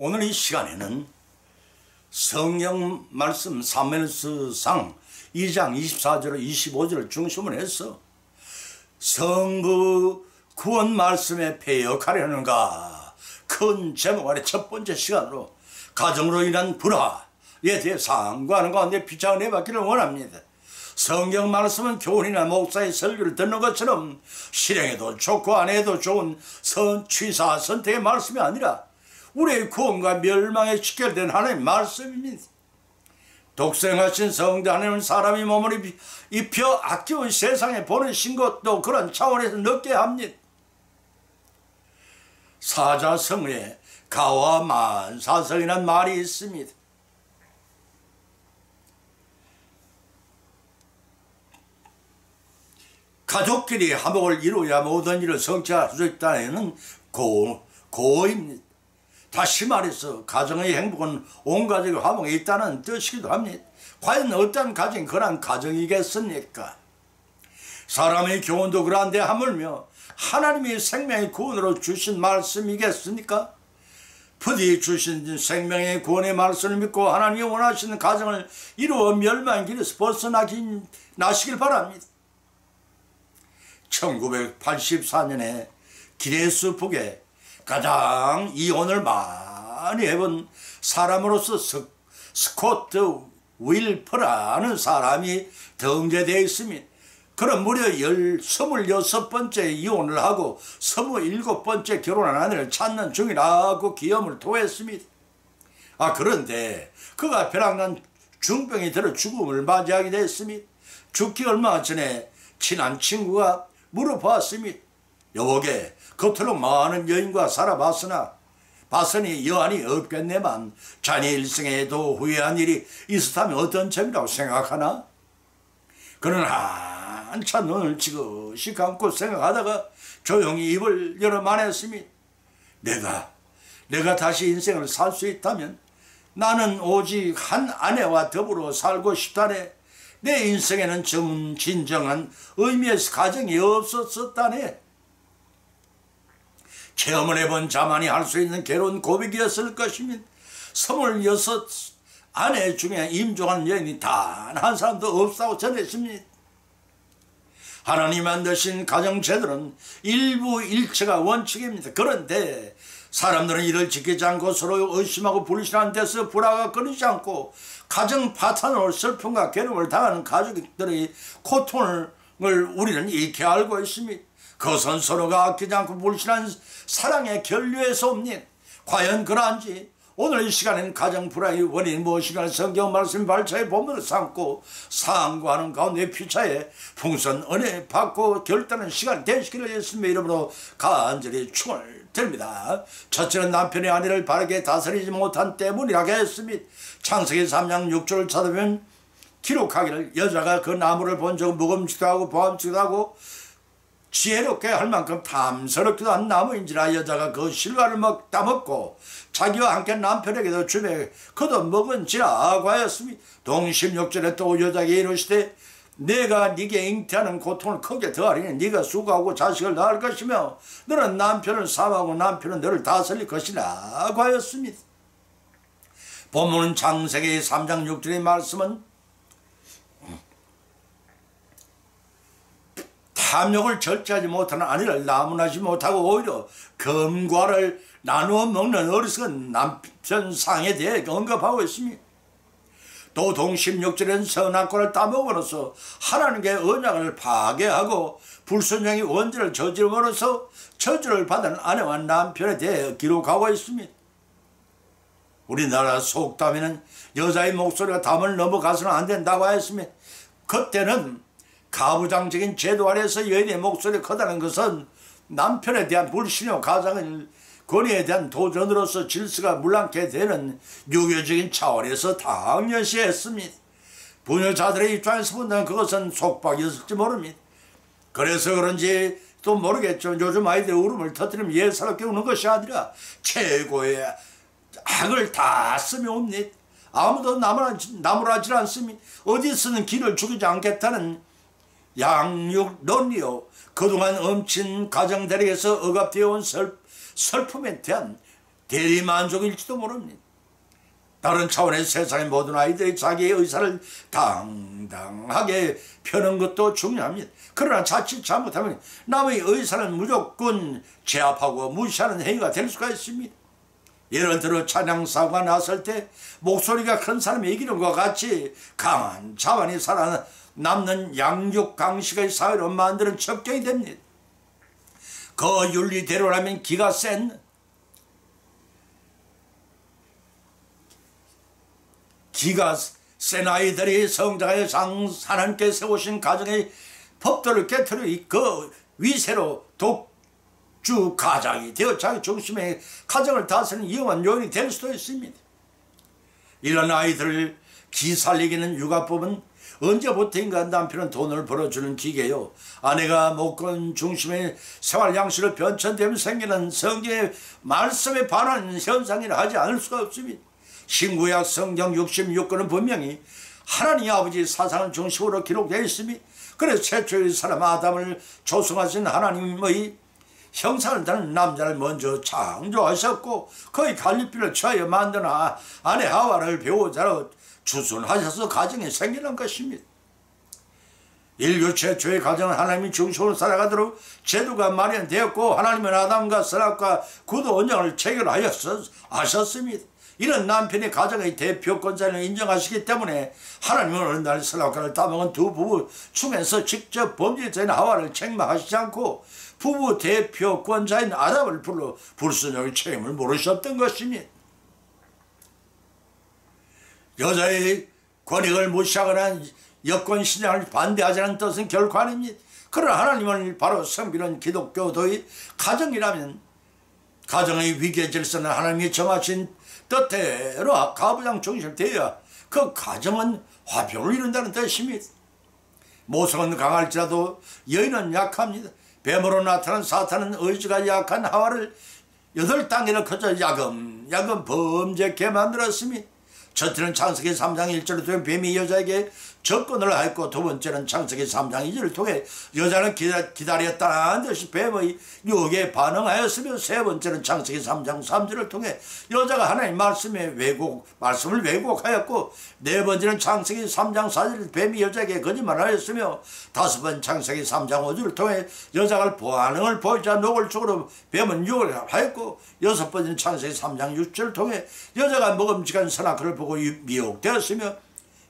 오늘 이 시간에는 성경 말씀 사무엘서상 2장 24절 25절을 중심으로 해서 성부 구원 말씀에 배역하려는가 큰 제목 아래 첫 번째 시간으로 가정으로 인한 불화에 대해 상고하는 가운데 비장을 내받기를 원합니다. 성경 말씀은 교훈이나 목사의 설교를 듣는 것처럼 실행해도 좋고 안 해도 좋은 취사 선택의 말씀이 아니라 우리의 구원과 멸망에 직결된 하나님의 말씀입니다. 독생하신 성자 하나님은 사람이 몸을 입혀 아끼운 세상에 보내신 것도 그런 차원에서 느끼게 합니다. 사자성어에 가와 만사성이라는 말이 있습니다. 가족끼리 화목을 이루어야 모든 일을 성취할 수 있다는 고입니다. 다시 말해서 가정의 행복은 온 가족의 화목에 있다는 뜻이기도 합니다. 과연 어떤 가정이 그런 가정이겠습니까? 사람의 교훈도 그러한데 하물며 하나님이 생명의 구원으로 주신 말씀이겠습니까? 부디 주신 생명의 구원의 말씀을 믿고 하나님이 원하시는 가정을 이루어 멸망의 길에서 벗어나시길 바랍니다. 1984년에 기네스 북에 가장 이혼을 많이 해본 사람으로서 스코트 윌퍼라는 사람이 등재되어 있습니다. 그는 무려 26번째 이혼을 하고 27번째 결혼한 아내를 찾는 중이라고 기염을 토했습니다. 그런데 그가 벼락난 중병이 들어 죽음을 맞이하게 됐습니다. 죽기 얼마 전에 친한 친구가 물어봤습니다. 여보게 겉으로 많은 여인과 살아봤으니 여한이 없겠네만 자네 일생에도 후회한 일이 있었다면 어떤 점이라고 생각하나? 그는 한참 눈을 지그시 감고 생각하다가 조용히 입을 열어 말했습니다. 내가 다시 인생을 살 수 있다면 나는 오직 한 아내와 더불어 살고 싶다네. 내 인생에는 진정한 의미의 가정이 없었다네. 체험을 해본 자만이 할 수 있는 괴로운 고백이었을 것입니다. 26 아내 중에 임종한 여인이 단 한 사람도 없다고 전했습니다. 하나님 만드신 가정제도는 일부일체가 원칙입니다. 그런데 사람들은 이를 지키지 않고 서로 의심하고 불신하는 데서 불화가 끊이지 않고 가정 파탄으로 슬픔과 괴로움을 당하는 가족들의 고통을 우리는 익히 알고 있습니다. 그것은 서로가 아끼지 않고 불신한 사랑의 결류에서 옵니다. 과연 그러한지 오늘 이 시간에는 가정 불화의 원인이 무엇인가 성경 말씀 발차의 본문을 삼고 상고하는 가운데 피차에 풍선 은혜 받고 결단하는 시간 되시기를 예수님의 이름으로 간절히 축원을 드립니다. 첫째는 남편의 아내를 바르게 다스리지 못한 때문이라고 했습니다. 창세기 3장 6절을 찾아보면 기록하기를 여자가 그 나무를 본 적 먹음직도 하고 보암직도 하고 지혜롭게 할 만큼 탐스럽기도 한 나무인지라 여자가 그 실과를 따먹고 자기와 함께 남편에게도 주매 그도 먹은지라고 하였으니 동심 6절에 또 여자에게 이르시되 내가 네게 잉태하는 고통을 크게 더하리니 네가 수고하고 자식을 낳을 것이며 너는 남편을 사모하고 남편은 너를 다스릴 것이라고 하였습니다. 본문은 창세기 3장 6절의 말씀은 탐욕을 절제하지 못하는 아내를 나무나지 못하고 오히려 금과를 나누어 먹는 어리석은 남편 상에 대해 언급하고 있습니다. 또 동심 6절에는 선악과를 따먹음으로써 하나님의 언약을 파괴하고 불순종의 원죄를 저지름으로써 저주를 받은 아내와 남편에 대해 기록하고 있습니다. 우리나라 속담에는 여자의 목소리가 담을 넘어가서는 안 된다고 했습니다. 그때는 가부장적인 제도 아래에서 여인의 목소리가 커다는 것은 남편에 대한 불신이요 가장의 권위에 대한 도전으로서 질서가 물랑게 되는 유교적인 차원에서 당연시했습니다. 부녀자들의 입장에서 본다면 그것은 속박이었을지 모릅니다. 그래서 그런지 또 모르겠죠. 요즘 아이들 울음을 터뜨리면 예사롭게 우는 것이 아니라 최고의 악을 다 쓰며 옵니다. 아무도 나무라지 않습니다. 어디서는 길을 죽이지 않겠다는 양육 논리요 그동안 엄친 가정들에게서 억압되어 온 슬픔에 대한 대리만족일지도 모릅니다. 다른 차원의 세상의 모든 아이들이 자기의 의사를 당당하게 펴는 것도 중요합니다. 그러나 자칫 잘못하면 남의 의사는 무조건 제압하고 무시하는 행위가 될 수가 있습니다. 예를 들어 찬양사가 나설 때 목소리가 큰 사람이 이기는 것과 같이 강한 자만이 살아남는 양육강식의 사회로 만드는 첩경이 됩니다. 그 윤리대로라면 기가 센 아이들이 성장하여 하나님께 세우신 가정의 법도를 깨트려 그 위세로 독주 가장이 되어 자기 중심의 가정을 다스리는 위험한 요인이 될 수도 있습니다. 이런 아이들을 기살리기는 육아법은 언제부터인가 남편은 돈을 벌어주는 기계요, 아내가 목돈 중심의 생활 양식으로 변천되면 생기는 성경의 말씀에 반하는 현상이라 하지 않을 수가 없습니다. 신구약 성경 66권은 분명히 하나님 아버지 사상을 중심으로 기록되어 있습니다. 그래서 최초의 사람 아담을 조성하신 하나님의 형상을 다는 남자를 먼저 창조하셨고 그의 갈림길을 취하여 만든 아내 하와를 배우자로 추순하셔서 가정이 생기는 것입니다. 인류 최초의 가정은 하나님이 중심으로 살아가도록 제도가 마련되었고 하나님은 아담과 선악과 구도 언약을 체결하셨습니다. 이런 남편이 가정의 대표권자를 인정하시기 때문에 하나님은 어느 날 선악과를 따먹은 두 부부 중에서 직접 범죄자인 하와를 책망하시지 않고 부부 대표권자인 아담을 불러 불순종의 책임을 물으셨던 것입니다. 여자의 권익을 무시하거나 여권신앙을 반대하지 않는 뜻은 결코 아닙니다. 그러나 하나님을 바로 섬기는 기독교도의 가정이라면 가정의 위계 질서는 하나님이 정하신 뜻대로 가부장 중심이 되어야 그 가정은 화평을 이룬다는 뜻입니다. 모성은 강할지라도 여인은 약합니다. 뱀으로 나타난 사탄은 의지가 약한 하와를 8단계를 거쳐 야금야금 범죄케 만들었습니다. 첫째는 창세기 3장 1절을 통해 뱀이 여자에게 접근을 하였고, 두 번째는 창세기 3장 2절을 통해 여자는 기다렸다는 듯이 뱀의 유혹에 반응하였으며, 세 번째는 창세기 3장 3절을 통해 여자가 하나님 말씀을 왜곡하였고, 네 번째는 창세기 3장 4절을 뱀이 여자에게 거짓말하였으며, 다섯 번 창세기 3장 5절을 통해 여자가 반응을 보이자 노골적으로 뱀은 유혹을 하였고, 여섯 번째는 창세기 3장 6절을 통해 여자가 먹음직한 선악과를 보고 미혹되었으며,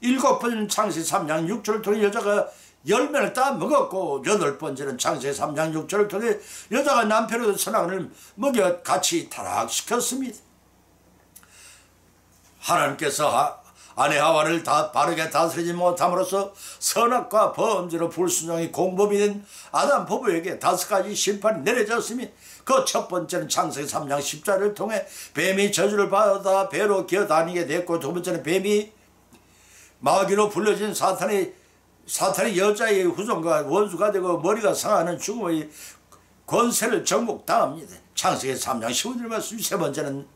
일곱 번째는 창세기 3장 6절을 통해 여자가 열매를 따 먹었고, 여덟 번째는 창세기 3장 6절을 통해 여자가 남편의 선악을 먹여 같이 타락시켰습니다. 하나님께서 아내 하와를 바르게 다스리지 못함으로써 선악과 범죄로 불순종이 공범이 된 아담 부부에게 5가지 심판이 내려졌습니다. 그 첫 번째는 창세기 3장 10절을 통해 뱀이 저주를 받아 배로 기어다니게 됐고, 두 번째는 뱀이 마귀로 불려진 사탄이 여자의 후손과 원수가 되고 머리가 상하는 죽음의 권세를 정복당합니다. 창세기 3장 15절 말씀. 세 번째는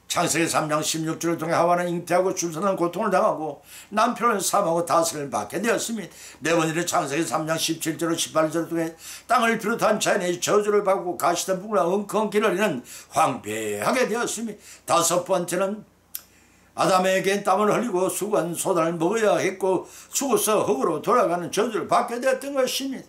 창세기 3장 16절을 통해 하와는 잉태하고 출산하는 고통을 당하고 남편은 사망하고 다스림을 받게 되었습니다. 네 번째는 창세기 3장 17절로 18절을 통해 땅을 비롯한 자연의 저주를 받고 가시던 북이나 엉컹기를 이는 황폐하게 되었습니다. 다섯 번째는 아담에겐 땀을 흘리고 수건 소단을 먹어야 했고 죽어서 흙으로 돌아가는 저주를 받게 되었던 것입니다.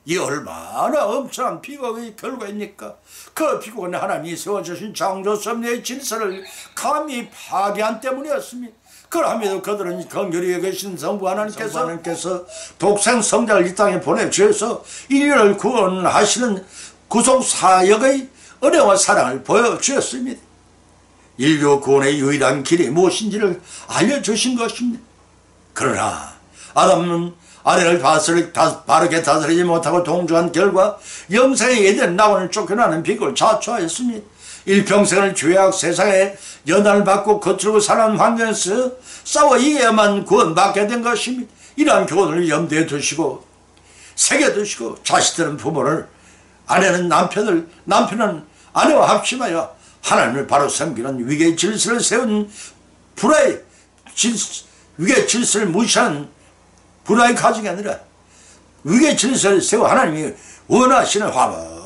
이 얼마나 엄청난 비극의 결과입니까? 그 비극은 하나님이 세워주신 창조섭리의 질서를 감히 파괴한 때문이었습니다. 그럼에도 그들은 긍휼히 여기신 성부 하나님께서 독생 성자를 이 땅에 보내주셔서 인류를 구원하시는 구속사역의 은혜와 사랑을 보여주셨습니다. 인류 구원의 유일한 길이 무엇인지를 알려주신 것입니다. 그러나 아담은 아내를 바르게 다스리지 못하고 동조한 결과 영생의 에덴 나원을 쫓겨나는 비극을 자초하였습니다. 일평생을 죄악 세상에 연단을 받고 거칠고 살아온 환경에서 싸워 이겨야만 구원받게 된 것입니다. 이러한 교훈을 염두에 두시고 새겨두시고 자식들은 부모를, 아내는 남편은 아내와 합심하여 하나님을 바로 섬기는 위계 질서를 세운 위계 질서를 무시하는 불화의 가정이 아니라 위계 질서를 세워 하나님이 원하시는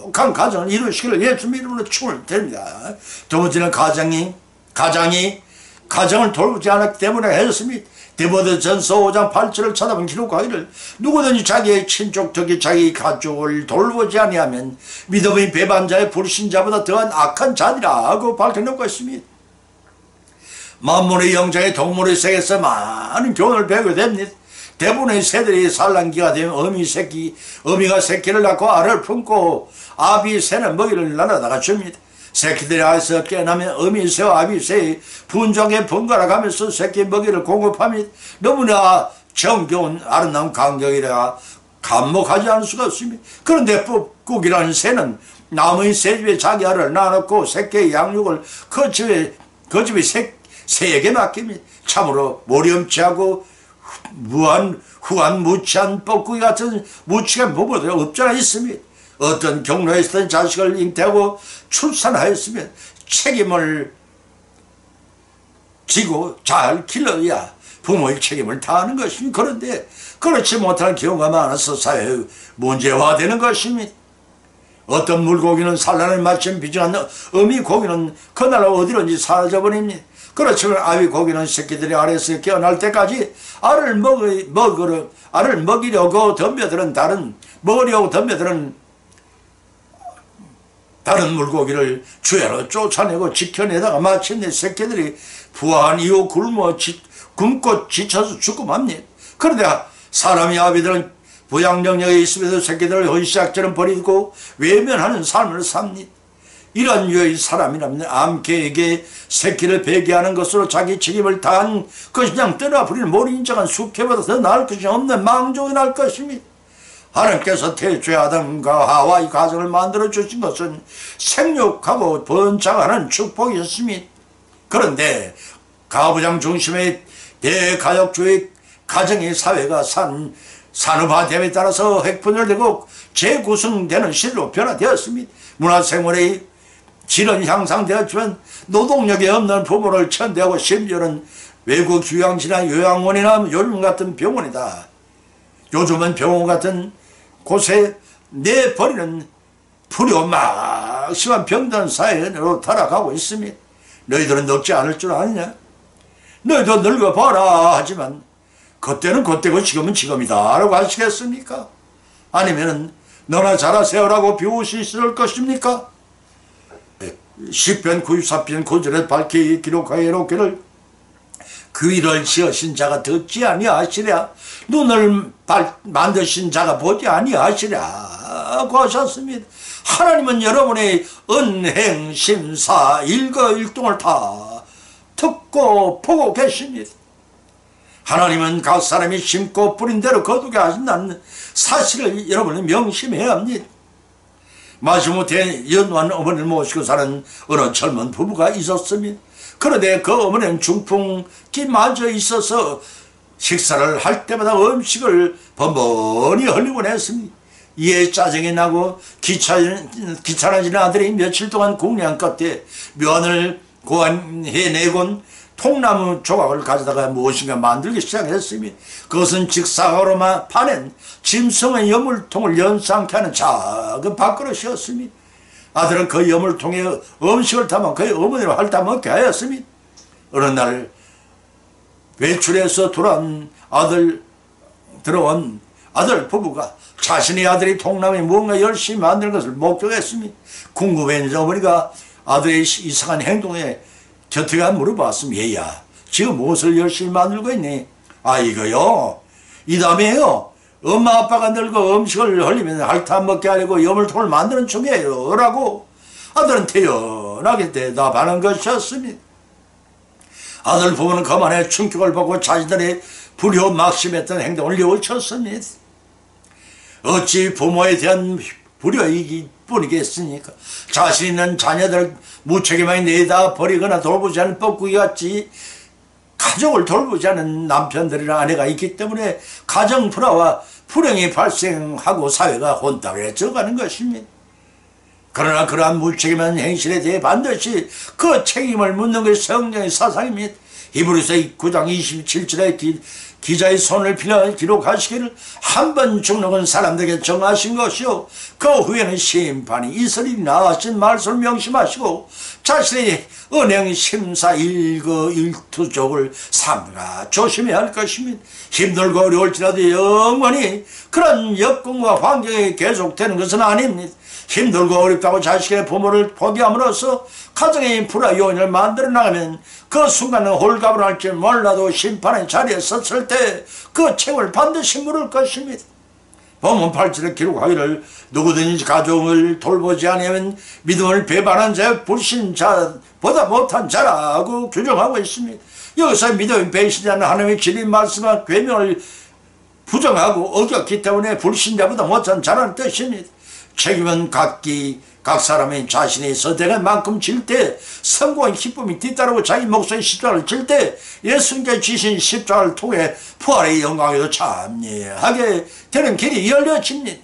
행복한 가정을 이루시기를 예수님 이름으로 축원을 드립니다. 두 번째는 가정이 가정을 돌보지 않았기 때문에 했습니다. 디모데전서 5장 8절을 찾아보면 기록하기를 누구든지 자기의 친족 특히 자기 가족을 돌보지 아니하면 믿음의 배반자의 불신자보다 더한 악한 자니라고 밝혀놓고 있습니다. 만물의 영장의 동물의 세계에서 많은 교훈을 배우게 됩니다. 대부분의 새들이 산란기가 되면 어미가 새끼를 낳고 알을 품고 아비 새는 먹이를 날아다가 줍니다. 새끼들이 알에서 깨어나면 어미새와 아비새의 분종에 번갈아 가면서 새끼 먹이를 공급합니다. 너무나 정겨운 아름다운 광경이라 감목하지 않을 수가 없습니다. 그런데 꾹꾹이라는 새는 남의 새집에 자기 알을 낳아놓고 새끼의 양육을 그 집의 새에게 맡깁니다. 참으로 모렴치하고 후한 무치한 뻐꾸기 같은 무치한 부부도 없잖아 있습니다. 어떤 경로에서든 자식을 잉태하고 출산하였으면 책임을 지고 잘 길러야 부모의 책임을 다하는 것입니다. 그런데 그렇지 못한 경우가 많아서 사회의 문제화되는 것입니다. 어떤 물고기는 산란을 마침 비전한 어미 고기는 그나라 어디론지 사라져버립니다. 그렇지만 아비 고기는 새끼들이 알에서 깨어날 때까지 알을 먹이려고 덤벼드는 다른 물고기를 주야로 쫓아내고 지켜내다가 마침내 새끼들이 부화한 이후 굶고 지쳐서 죽고 맙니다. 그런데 사람의 아비들은 부양 능력이 있으면서 새끼들을 헌시작처럼 버리고 외면하는 삶을 삽니다. 이런 유의 사람이라면 암개에게 새끼를 배기하는 것으로 자기 책임을 다한 그냥 떠나버리는 몰인정한 숙회보다 더 나을 것이 없는 망종이 날 것입니다. 하나님께서 태초에 아담과 하와의 가정을 만들어 주신 것은 생육하고 번창하는 축복이었습니다. 그런데 가부장 중심의 대가족주의 가정의 사회가 산업화됨에 따라서 획분열되고 재구성되는 시대로 변화되었습니다. 문화생활의 질은 향상되었지만 노동력이 없는 부모를 천대하고 심지어는 외국 휴양지나 요양원이나 요즘 같은 병원이다. 요즘은 병원 같은 곳에 내버리는 불효막심한 병든 사회로 타락하고 있습니다. 너희들은 늙지 않을 줄 아느냐? 너희도 늙어봐라 하지만 그때는 그때고 지금은 지금이다 라고 하시겠습니까? 아니면은 너나 자라세요라고 비웃으실 것입니까? 시편 94편 9절에 밝히 기록하여 이렇게를 귀를 지으신 자가 듣지 아니하시랴 눈을 만드신 자가 보지 아니하시랴고 하셨습니다. 하나님은 여러분의 은행, 심사, 일거일동을 다 듣고 보고 계십니다. 하나님은 각 사람이 심고 뿌린 대로 거두게 하신다는 사실을 여러분은 명심해야 합니다. 마지못해 연완 어머니를 모시고 사는 어느 젊은 부부가 있었습니다. 그런데 그 어머니는 중풍기마저 있어서 식사를 할 때마다 음식을 번번이 흘리곤 했습니다. 이에 짜증이 나고 귀찮아지는 아들이 며칠 동안 궁리한 끝에 면을 고안해내곤 통나무 조각을 가져다가 무엇인가 만들기 시작했습니다. 그것은 직사각으로만 파낸 짐승의 여물통을 연상케 하는 작은 밥그릇이었습니다. 아들은 그 여물통에 음식을 담아 그의 어머니로 핥아먹게 하였습니다. 어느 날 외출해서 들어온 아들 부부가 자신의 아들이 통나무에 무언가 열심히 만드는 것을 목격했습니다. 궁금해진 어머니가 아들의 이상한 행동에 곁에 가 물어봤습니다. 얘야, 지금 무엇을 열심히 만들고 있니? 아, 이거요. 이 다음에요. 엄마 아빠가 늙어 음식을 흘리면 핥아먹게 하려고 여물통을 만드는 중이에요. 라고 아들은 태연하게 대답하는 것이었습니다. 아들 부부는 그만에 충격을 받고 자신들의 불효막심했던 행동을 뉘우쳤습니다. 어찌 부모에 대한 불효이기 뿐이겠습니까? 자신 있는 자녀들 무책임하게 내다 버리거나 돌보지 않은 뻐꾸기 같이 가족을 돌보지 않은 남편들이나 아내가 있기 때문에 가정 불화와 불행이 발생하고 사회가 혼탁해져가는 것입니다. 그러나 그러한 무책임한 행실에 대해 반드시 그 책임을 묻는 것이 성령의 사상입니다. 히브리서 9장 27절에 기자의 손을 빌어 기록하시기를 한 번 죽는 건 사람들에게 정하신 것이요 그 후에는 심판이 있으리니 나하신 말씀을 명심하시고 자신의 은행 심사 일거일투족을 삼가 조심해야 할 것입니다. 힘들고 어려울지라도 영원히 그런 역경과 환경이 계속되는 것은 아닙니다. 힘들고 어렵다고 자식의 부모를 포기함으로써 가정의 불화 요인을 만들어 나가면 그 순간은 홀가분 할지 몰라도 심판의 자리에 섰을 때 그 책을 반드시 물을 것입니다. 본문 8절에 기록하기를 누구든지 가족을 돌보지 않으면 믿음을 배반한 자 불신자보다 못한 자라고 규정하고 있습니다. 여기서 믿음이 배신자는 하나님의 진리 말씀과 계명을 부정하고 어겼기 때문에 불신자보다 못한 자라는 뜻입니다. 책임은 각 사람의 자신의 선택한 만큼 질 때 성공의 기쁨이 뒤따르고 자기 목숨의 십자가를 질 때 예수님께 지신 십자가를 통해 부활의 영광에도 참여하게 되는 길이 열려집니다.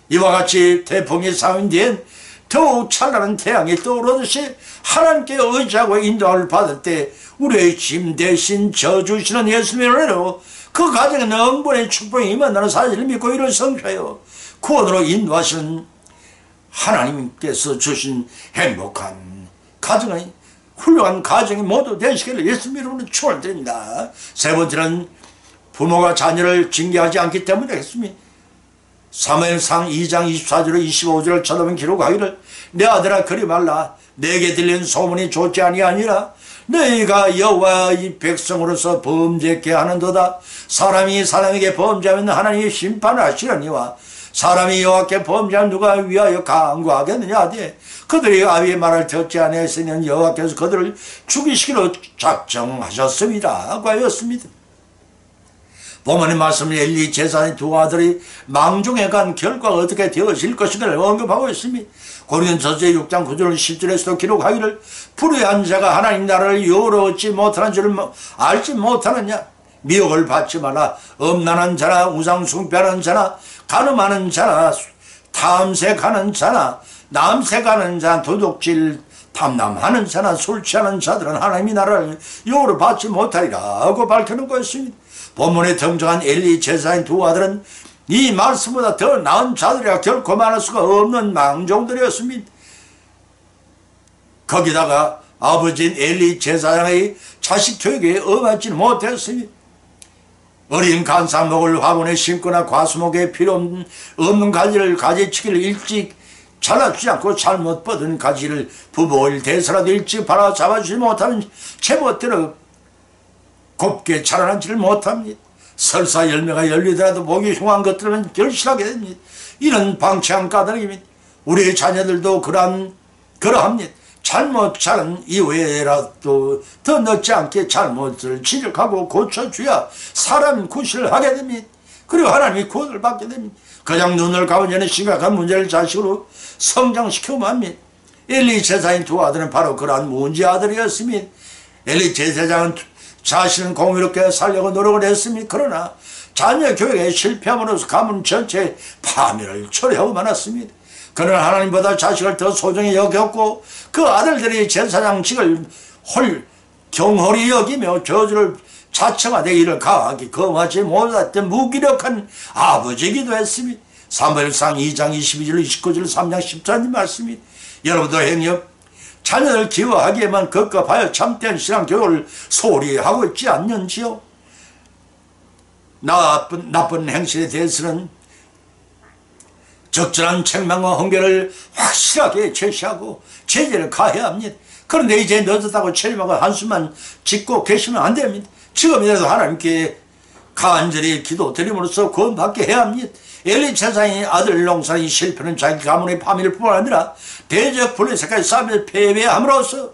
이와 같이 태풍이 쌓인 뒤엔 더욱 찬란한 태양이 떠오르듯이 하나님께 의지하고 인도함을 받을 때 우리의 짐 대신 져주시는 예수님의 은혜로 그 가정에 능분의 축복이 임한다는 사실을 믿고 이를 성취하여 구원으로 인도하시는 하나님께서 주신 행복한 가정의 훌륭한 가정이 모두 되시기를 예수님 이름으로 축원드립니다. 세 번째는 부모가 자녀를 징계하지 않기 때문에 했습니다. 사무엘상 2장 24절 25절을 쳐다보면 기록하기를 내 아들아 그리 말라 내게 들린 소문이 좋지 아니하니라 너희가 여호와의 백성으로서 범죄케 하는도다. 사람이 사람에게 범죄하면 하나님이 심판하시려니와 사람이 여호와께 범죄한 누가 위하여 강구하겠느냐 하되 그들이 아비의 말을 듣지 아니하였으니 여호와께서 그들을 죽이시기로 작정하셨습니다 하고 하였습니다. 본문의 말씀은 엘리 제사장의 두 아들이 망종에 간 결과가 어떻게 되어질 것인가를 언급하고 있습니다. 고린도전서 6장 9절 10절에서도 기록하기를 불의한 자가 하나님 나라를 여호로 얻지 못하는 줄을 알지 못하느냐. 미혹을 받지 마라. 음란한 자나 우상숭배하는 자나 간음하는 자나 탐색하는 자나 남색하는 자 도둑질 탐남하는 자나 술 취하는 자들은 하나님의 나라를 여호로 받지 못하리라 하고 밝혀놓은 것입니다. 본문에 등장한 엘리 제사장의 두 아들은 이 말씀보다 더 나은 자들이라 결코 말할 수가 없는 망종들이었습니다. 거기다가 아버지인 엘리 제사장의 자식 교육에 엄하지는 못했습니다. 어린 간사목을 화분에 심거나 과수목에 필요 없는 가지를 가지치기를 일찍 잘라주지 않고 잘못 뻗은 가지를 부모일 대서라도 일찍 바라잡아주지 못하면 제멋대로 곱게 자라나지를 못합니다. 설사 열매가 열리더라도 보기 흉한 것들은 결실하게 됩니다. 이런 방치한 까닭입니다. 우리의 자녀들도 그러합니다. 잘못 자란 이후에라도 더 늦지 않게 잘못을 지적하고 고쳐줘야 사람 구실을 하게 됩니다. 그리고 하나님이 구원을 받게 됩니다. 그냥 눈을 감은 전에 심각한 문제를 자식으로 성장시키면 합니다. 엘리 제사장의 두 아들은 바로 그러한 문제 아들이었습니다. 엘리 제사장은 자신은 공의롭게 살려고 노력을 했습니다. 그러나 자녀 교육에 실패함으로써 가문 전체에 파멸을 초래하고 말았습니다. 그는 하나님보다 자식을 더 소중히 여겼고 그 아들들이 제사장직을 경홀히 여기며 저주를 자청하되 이를 강하게 검하지 못했던 무기력한 아버지이기도 했습니다. 사무엘상 2장 22절 29절 3장 14절 말씀입니다. 여러분도 행여 자녀를 기워하기에만 급급하여 참된 신앙교육을 소홀히 하고 있지 않는지요? 나쁜 행실에 대해서는 적절한 책망과 훈계를 확실하게 제시하고 제재를 가해야 합니다. 그런데 이제 늦었다고 책임하고 한숨만 짓고 계시면 안 됩니다. 지금이라도 하나님께 간절히 기도드림으로써 구원받게 해야 합니다. 엘리 제사장의 아들 농사의 실패는 자기 가문의 파멸일 뿐 아니라 대적 블레셋까지 싸움에서 패배함으로써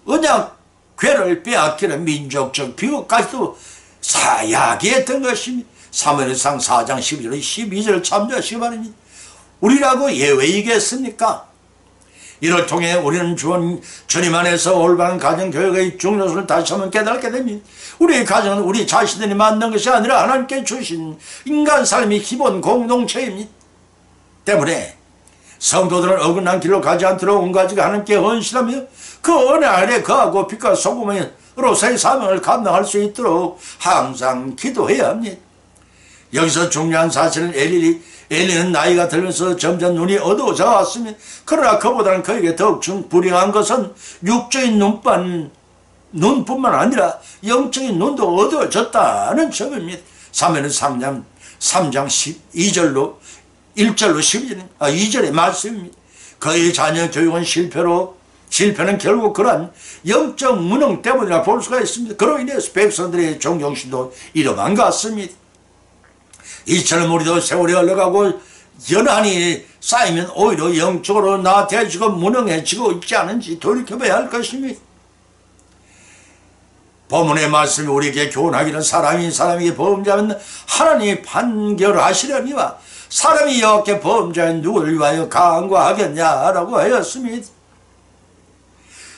언약 괴를 빼앗기는 민족적 비극까지도 사야기했던 것입니다. 사무엘상 4장 12절 12절 참조하시기 바랍니다. 우리라고 예외이겠습니까? 이를 통해 우리는 주님 안에서 올바른 가정교육의 중요성을 다시 한번 깨닫게 됩니다. 우리의 가정은 우리 자신들이 만든 것이 아니라 하나님께 주신 인간 삶의 기본 공동체입니다. 때문에 성도들은 어긋난 길로 가지 않도록 온 가지가 하나님께 헌신하며 그 은혜 아래 거하고 빛과 소금의 로서의 사명을 감당할 수 있도록 항상 기도해야 합니다. 여기서 중요한 사실은 엘리는 나이가 들면서 점점 눈이 어두워져 왔습니다. 그러나 그보다는 그에게 더욱 불행한 것은 육적인 눈뿐만 아니라 영적인 눈도 어두워졌다는 점입니다. 사무엘 3장 12절로 1절로 2절의 말씀입니다. 그의 자녀 교육은 실패는 결국 그러한 영적 무능 때문이라 볼 수가 있습니다. 그로 인해서 백성들의 존경심도 잃어만 갔습니다. 이처럼 우리도 세월이 흘러가고 연한이 쌓이면 오히려 영적으로 나태해지고 무능해지고 있지 않은지 돌이켜봐야 할 것입니다. 본문의 말씀이 우리에게 교훈하기는 사람이 사람에게 범죄하면 하나님이 판결하시려니와 사람이 여호와께 범죄한 누구를 위하여 간과하겠냐라고 하였습니다.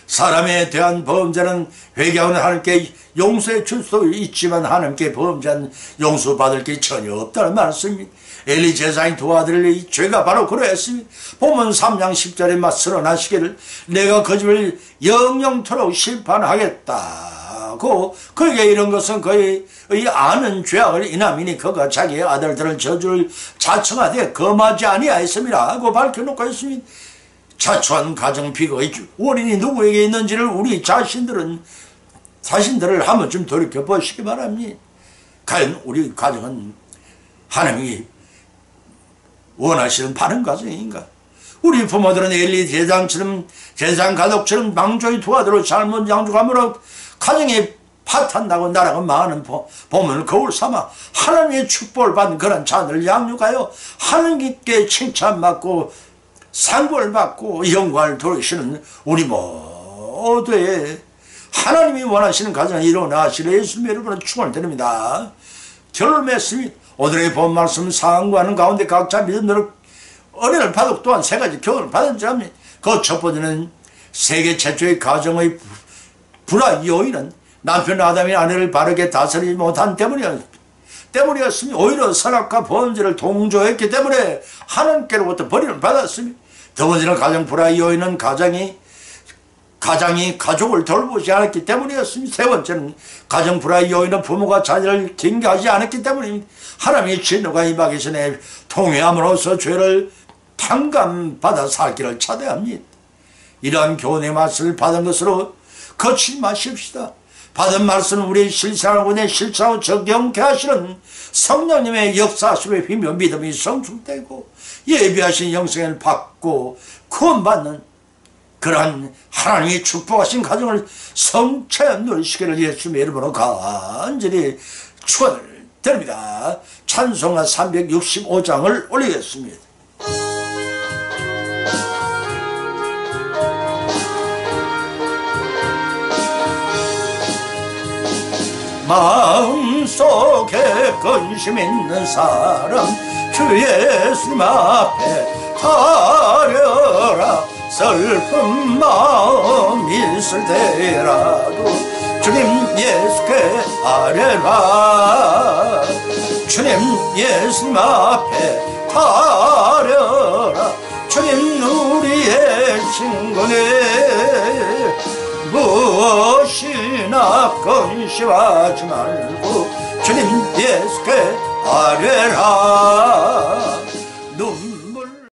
사람에 대한 범죄는 회개하는 하나님께 용서해 줄 수 있지만 하나님께 범죄한 용서받을 게 전혀 없다는 말씀입니다. 엘리 제사장 두 아들의 죄가 바로 그러했습니다. 본문 3장 10절에 선언하시기를 내가 그 집을 영영토록 심판하겠다고 그에게 이런 것은 그의 아는 죄악을 인함이니 그가 자기의 아들들을 저주를 자청하되 금하지 아니하였음이라고 밝혀놓고 있습니다. 자초한 가정 비거의 원인이 누구에게 있는지를 우리 자신들을 한번 좀 돌이켜보시기 바랍니다. 과연 우리 가정은 하나님이 원하시는 바른 가정인가? 우리 부모들은 엘리 제사장 가족처럼 망조의 두 아들로 잘못 양육함으로 가정에 파탄나고 나라가 망하는 보문을 거울 삼아 하나님의 축복을 받은 그런 자녀를 양육하여 하나님께 칭찬받고 상고를 받고 영광을 돌리시는 우리 모두의 하나님이 원하시는 가정이 일어나시려 예수님의 이름으로 축원을 드립니다. 결론을 맺습니다. 오늘의 본 말씀 상고하는 가운데 각자 믿음으로 은혜를 받고 또한 세 가지 교훈을 받은 자입니다. 그 첫 번째는 세계 최초의 가정의 불화 요인은 남편 아담이 아내를 바르게 다스리지 못한 때문이었으며 오히려 선악과 범죄를 동조했기 때문에 하나님께로부터 버림을 받았습니다. 두 번째는 가정 불화의 요인은 가장이 가족을 돌보지 않았기 때문이었습니다. 세 번째는 가정 불화의 요인은 부모가 자녀를 징계하지 않았기 때문입니다. 하나님의 진노가 임하기 전에 통회함으로써 죄를 탕감받아 살 길을 찾아야 합니다. 이러한 교훈의 말씀을 받은 것으로 거치지 마십시다. 받은 말씀은 우리의 실상하고 내 실상을 적용케 하시는 성령님의 역사하심에 힘며 믿음이 성숙되고 예비하신 영생을 받고 구원받는 그러한 하나님이 축복하신 가정을 성체 누리시기를 예수님의 이름으로 간절히 축원을 드립니다. 찬송가 365장을 올리겠습니다. 마음속에 근심 있는 사람 주 예수님 앞에 가려라. 슬픈 마음 있을 때라도 주님 예수께 아뢰라. 주님 예수님 앞에 가려라. 주님 우리의 친구네 무엇이나 근심하지 말고 주님 예수께 아뢰라.